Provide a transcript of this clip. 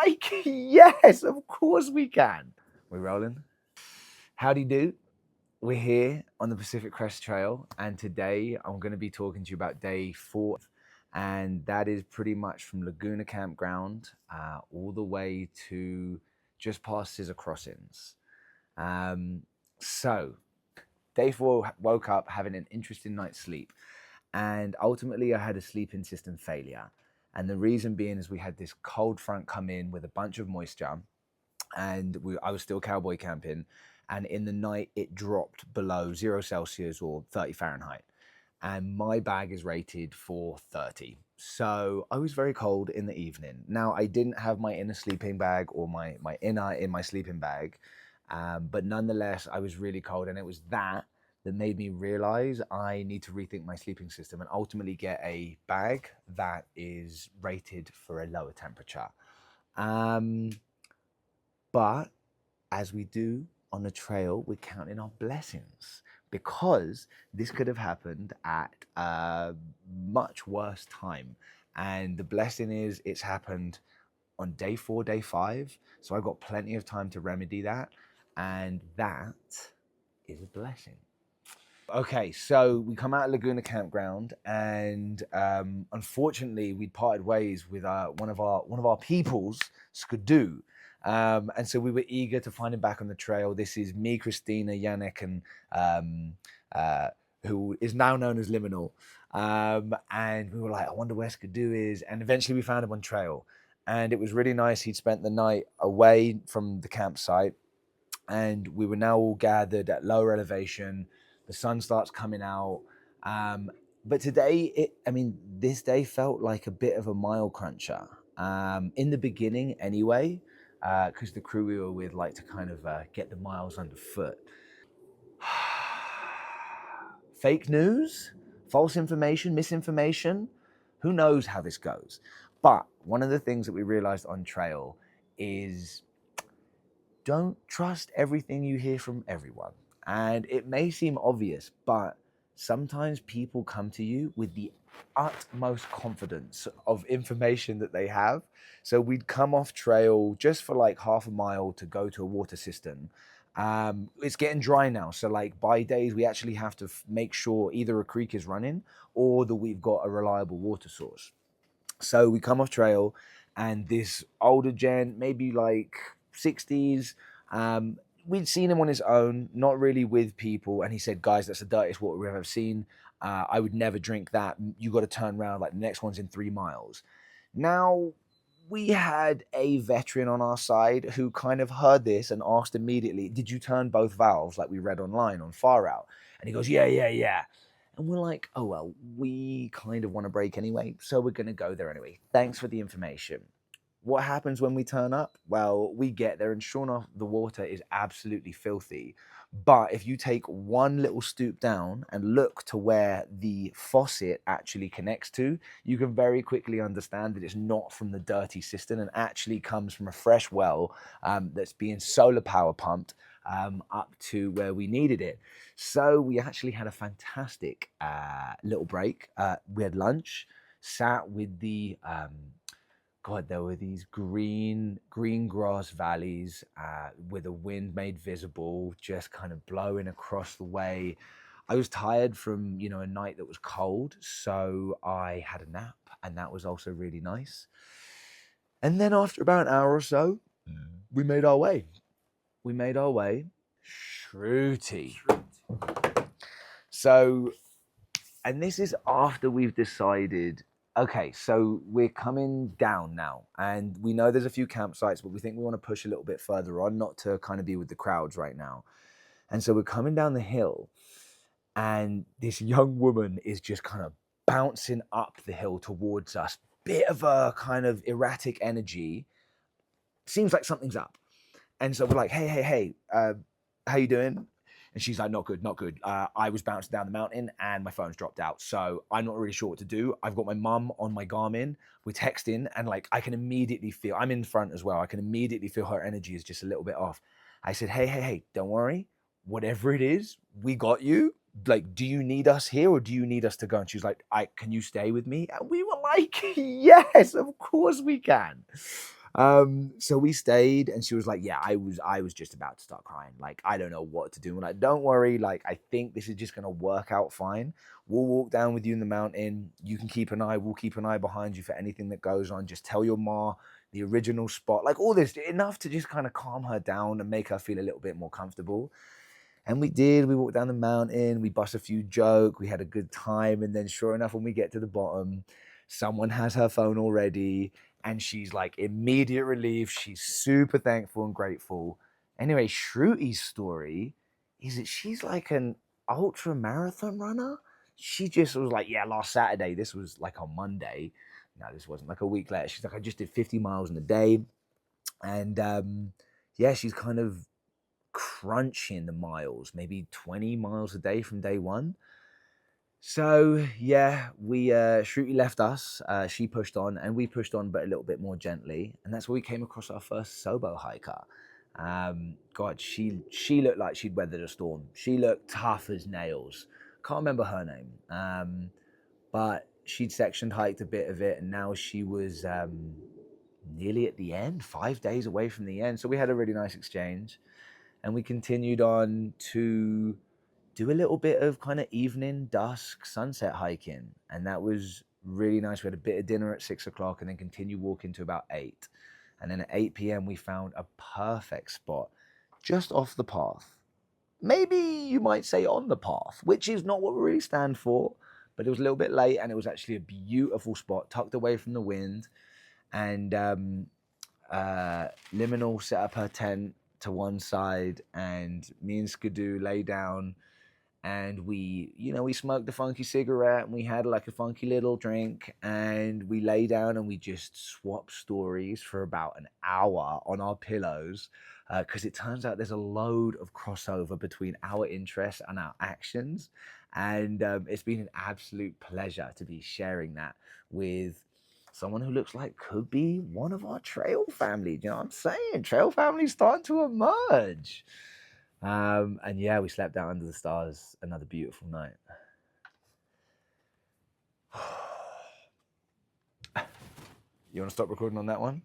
like, yes, of course we can. We're rolling. Howdy do. We're here on the Pacific Crest Trail, and today I'm going to be talking to you about day 4, and that is pretty much from Laguna Campground all the way to just past Scissor Crossings. So, day 4, woke up having an interesting night's sleep, and ultimately I had a sleeping system failure. And the reason being is we had this cold front come in with a bunch of moisture, and I was still cowboy camping, and in the night it dropped below 0 Celsius or 30 Fahrenheit, and my bag is rated for 30. So I was very cold in the evening. Now, I didn't have my inner sleeping bag or my inner in my sleeping bag, but nonetheless I was really cold, and it was that made me realize I need to rethink my sleeping system and ultimately get a bag that is rated for a lower temperature. But as we do on the trail, we're counting our blessings, because this could have happened at a much worse time. And the blessing is it's happened on day 4, day 5. So I've got plenty of time to remedy that. And that is a blessing. Okay, so we come out of Laguna Campground, and unfortunately we parted ways with one of our peoples, Skidoo. And so we were eager to find him back on the trail. This is me, Christina, Yannick, and who is now known as Liminal. And we were like, I wonder where Skidoo is. And eventually we found him on trail. And it was really nice. He'd spent the night away from the campsite, and we were now all gathered at lower elevation. The sun starts coming out. But today, this day felt like a bit of a mile cruncher. In the beginning anyway, because the crew we were with like to kind of get the miles underfoot. Fake news, false information, misinformation, who knows how this goes. But one of the things that we realized on trail is don't trust everything you hear from everyone. And it may seem obvious, but sometimes people come to you with the utmost confidence of information that they have. So we'd come off trail just for like half a mile to go to a water cistern. It's getting dry now, so like by days we actually have to make sure either a creek is running or that we've got a reliable water source. So we come off trail, and this older gent, maybe like 60s, we'd seen him on his own, not really with people, and he said, guys, that's the dirtiest water we've ever seen. I would never drink that. You got to turn around, like the next one's in 3 miles. Now, we had a veteran on our side who kind of heard this and asked immediately, did you turn both valves like we read online on Far Out? And he goes, yeah. And we're like, oh, well, we kind of want to break anyway, so we're going to go there anyway. Thanks for the information. What happens when we turn up? Well, we get there, and sure enough, the water is absolutely filthy. But if you take one little stoop down and look to where the faucet actually connects to, you can very quickly understand that it's not from the dirty cistern and actually comes from a fresh well that's being solar power pumped up to where we needed it. So we actually had a fantastic little break. We had lunch, sat with the there were these green grass valleys with the wind made visible, just kind of blowing across the way. I was tired from, a night that was cold, so I had a nap, and that was also really nice. And then after about an hour or so, we made our way. Shruti. So, and this is after we've decided, okay, so we're coming down now, and we know there's a few campsites, but we think we want to push a little bit further on, not to kind of be with the crowds right now. And so we're coming down the hill, and this young woman is just kind of bouncing up the hill towards us. Bit of a kind of erratic energy. Seems like something's up. And so we're like, hey, how you doing? And she's like, not good. I was bouncing down the mountain and my phone's dropped out. So I'm not really sure what to do. I've got my mum on my Garmin. We're texting, and like, I can immediately feel, I'm in front as well. I can immediately feel her energy is just a little bit off. I said, hey, don't worry. Whatever it is, we got you. Like, do you need us here or do you need us to go? And she was like, can you stay with me? And we were like, yes, of course we can. So we stayed, and she was like, yeah, I was just about to start crying. Like, I don't know what to do. And like, don't worry, like, I think this is just gonna work out fine. We'll walk down with you in the mountain. You can keep an eye, we'll keep an eye behind you for anything that goes on. Just tell your ma the original spot, like all this, enough to just kind of calm her down and make her feel a little bit more comfortable. And we did. We walked down the mountain. We bust a few jokes. We had a good time. And then, sure enough, when we get to the bottom, someone has her phone already, and she's like immediate relief. She's super thankful and grateful. Anyway, Shruti's story is that she's like an ultra marathon runner. She just was like, yeah, last Saturday. This was like on Monday. No, this wasn't, like a week later. She's like, I just did 50 miles in a day. And yeah, she's kind of crunching the miles, maybe 20 miles a day from day one. So yeah, we Shruti left us, she pushed on, and we pushed on, but a little bit more gently. And that's where we came across our first Sobo hiker. God, she looked like she'd weathered a storm. She looked tough as nails. Can't remember her name. But she'd sectioned hiked a bit of it, and now she was nearly at the end, 5 days away from the end. So we had a really nice exchange. And we continued on to do a little bit of kind of evening, dusk, sunset hiking. And that was really nice. We had a bit of dinner at 6 o'clock and then continued walking to about 8. And then at 8 p.m., we found a perfect spot just off the path. Maybe you might say on the path, which is not what we really stand for. But it was a little bit late, and it was actually a beautiful spot tucked away from the wind. And Liminal set up her tent to one side, and me and Skidoo lay down, and we smoked a funky cigarette, and we had like a funky little drink, and we lay down and we just swapped stories for about an hour on our pillows, because it turns out there's a load of crossover between our interests and our actions. And it's been an absolute pleasure to be sharing that with someone who looks like could be one of our trail family. You know what I'm saying? Trail family's starting to emerge. And yeah, we slept out under the stars. Another beautiful night. You want to stop recording on that one?